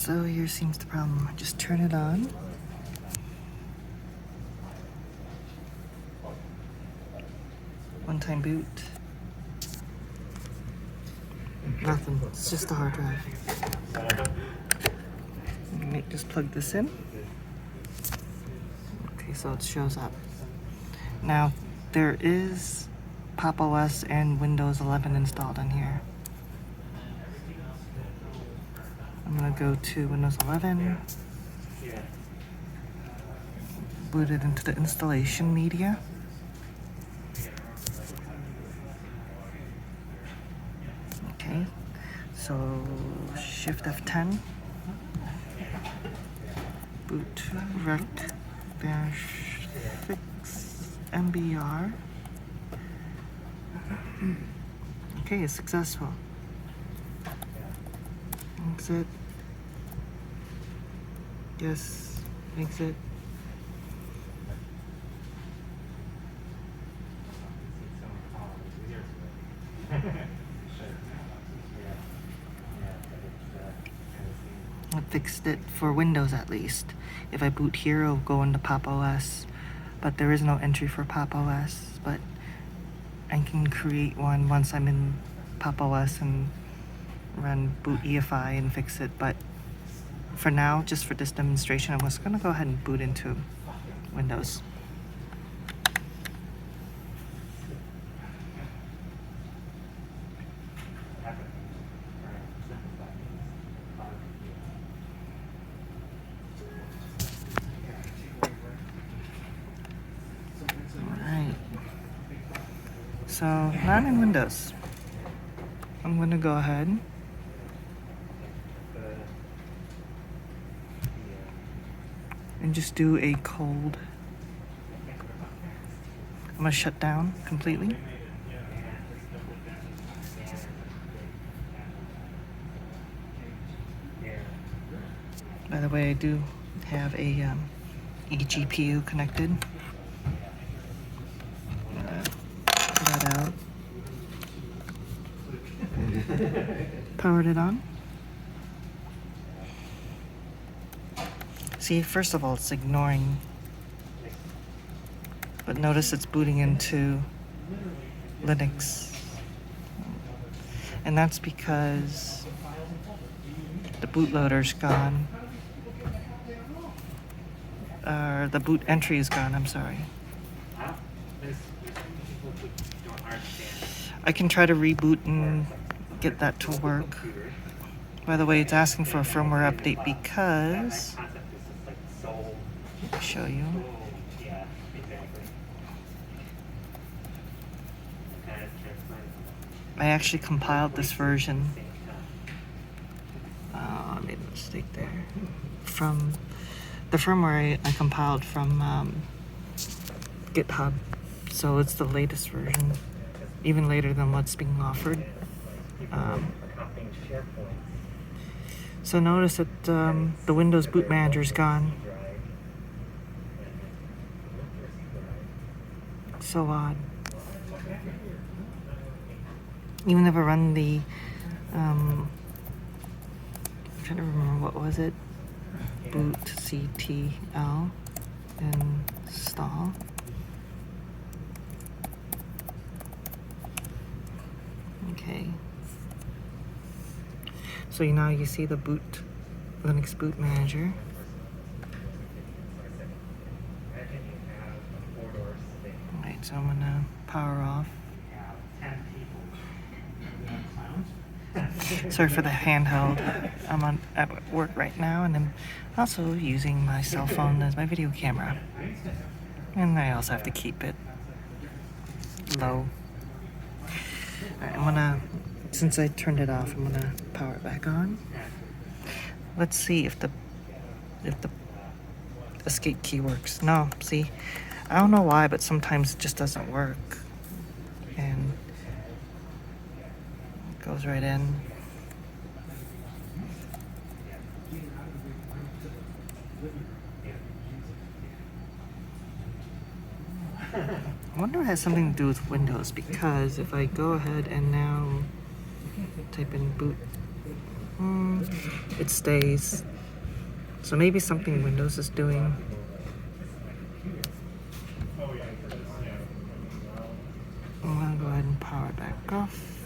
So here seems the problem. Just turn it on. One-time boot. Nothing. It's just the hard drive. Just plug this in. Okay, so it shows up. Now, there is Pop! OS and Windows 11 installed in here. I'm gonna go to Windows 11. Boot it into the installation media. Okay, so Shift F10. Boot rec dash fix mbr. Okay, it's successful. Exit. Yes, exit. I fixed it for Windows at least. If I boot here, it'll go into Pop! OS, but there is no entry for Pop! OS. But I can create one once I'm in Pop! OS and run boot EFI and fix it. But for now, just for this demonstration, I'm just gonna go ahead and boot into Windows. So, not in Windows. I'm going to go ahead and just do a cold. I'm going to shut down completely. By the way, I do have a eGPU connected. Out. Powered it on. See, first of all, it's ignoring, but notice it's booting into Linux. And that's because the bootloader's gone. The boot entry is gone, I'm sorry. I can try to reboot and get that to work. By the way, it's asking for a firmware update because, let me show you. I actually compiled this version. I made a mistake there. From the firmware I compiled from GitHub. So it's the latest version. Even later than what's being offered. So notice that the Windows Boot Manager is gone. So odd. Even if I run the, I'm trying to remember, what was it? Boot CTL install. Okay. So now you see the Linux Boot Manager. Alright, so I'm gonna power off. Sorry for the handheld. I'm at work right now, and I'm also using my cell phone as my video camera. And I also have to keep it low. Alright, I'm gonna, since I turned it off, I'm gonna power it back on. Let's see if the escape key works. No, see, I don't know why, but sometimes it just doesn't work. And it goes right in. I wonder if it has something to do with Windows, because if I go ahead and now type in boot, it stays. So maybe something Windows is doing. I'm gonna go ahead and power it back off.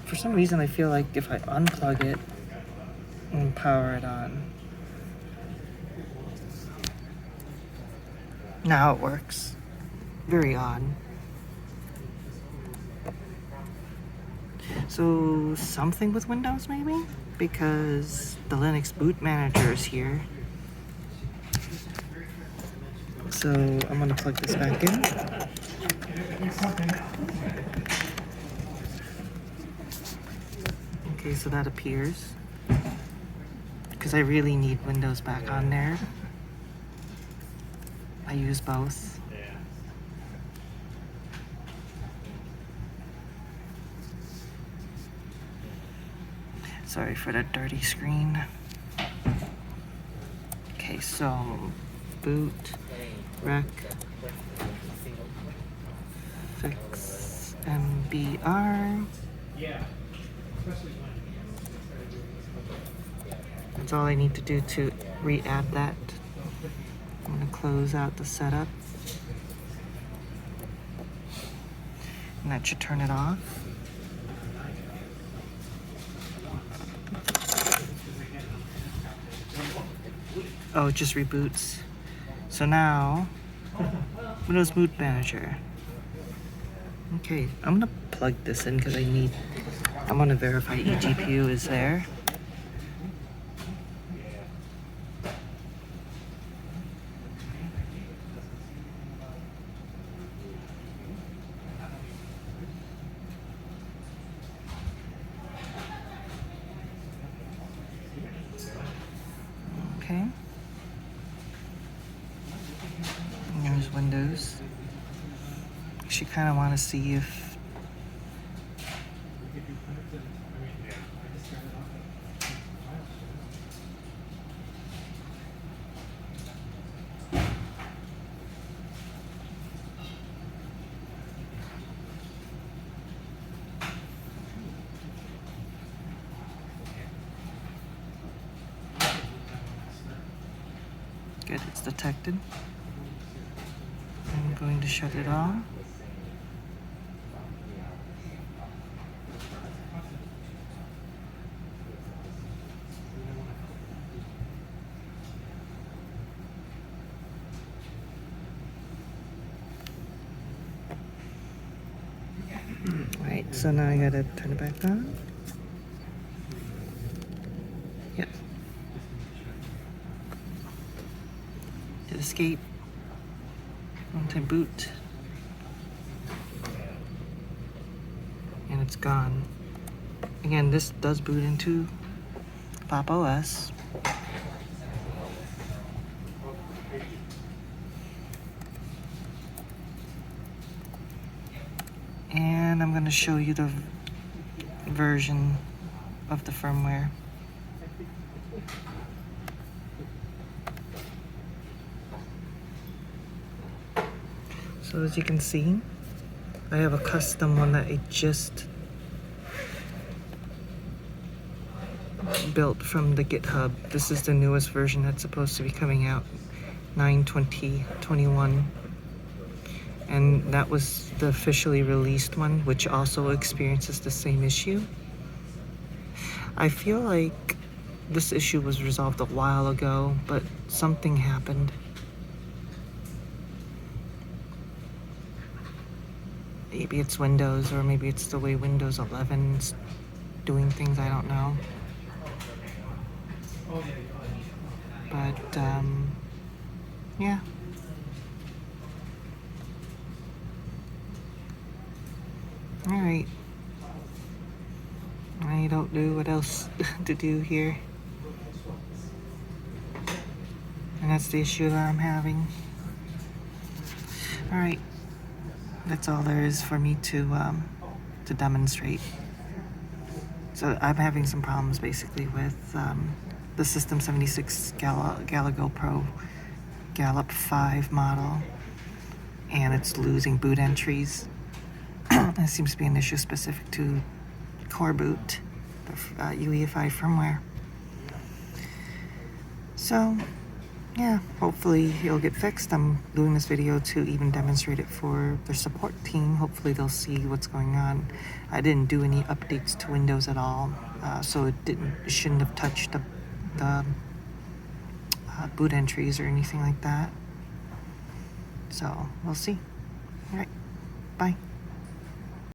For some reason, I feel like if I unplug it and power it on, now it works. Very odd. So something with Windows maybe? Because the Linux boot manager is here. So I'm gonna plug this back in. Okay, so that appears. Because I really need Windows back on there. I use both. Sorry for the dirty screen. Okay, so boot, rec, fix, MBR. That's all I need to do to re-add that. I'm gonna close out the setup. And that should turn it off. Oh, it just reboots. So now, Windows Boot Manager. Okay, I'm gonna plug this in because I'm gonna verify eGPU is there. Okay. There's Windows. Actually, kind of want to see if good, it's detected. I'm going to shut it off. Alright, so now I gotta turn it back on. Yep. Hit escape. Anti-boot. And it's gone. Again, this does boot into Pop! OS. And I'm going to show you the version of the firmware. So as you can see, I have a custom one that I just built from the GitHub. This is the newest version that's supposed to be coming out, 9/20/21. And that was the officially released one, which also experiences the same issue. I feel like this issue was resolved a while ago, but something happened. Maybe it's Windows, or maybe it's the way Windows 11's doing things, I don't know. But, yeah. Alright. I don't know what else to do here. And that's the issue that I'm having. Alright. That's all there is for me to demonstrate. So I'm having some problems basically with the System 76 Galago Pro GALP5 model, and it's losing boot entries. It seems to be an issue specific to Coreboot, the UEFI firmware. So, yeah, hopefully it'll get fixed. I'm doing this video to even demonstrate it for the support team. Hopefully they'll see what's going on. I didn't do any updates to Windows at all, so it shouldn't have touched the boot entries or anything like that. So we'll see. All right, bye.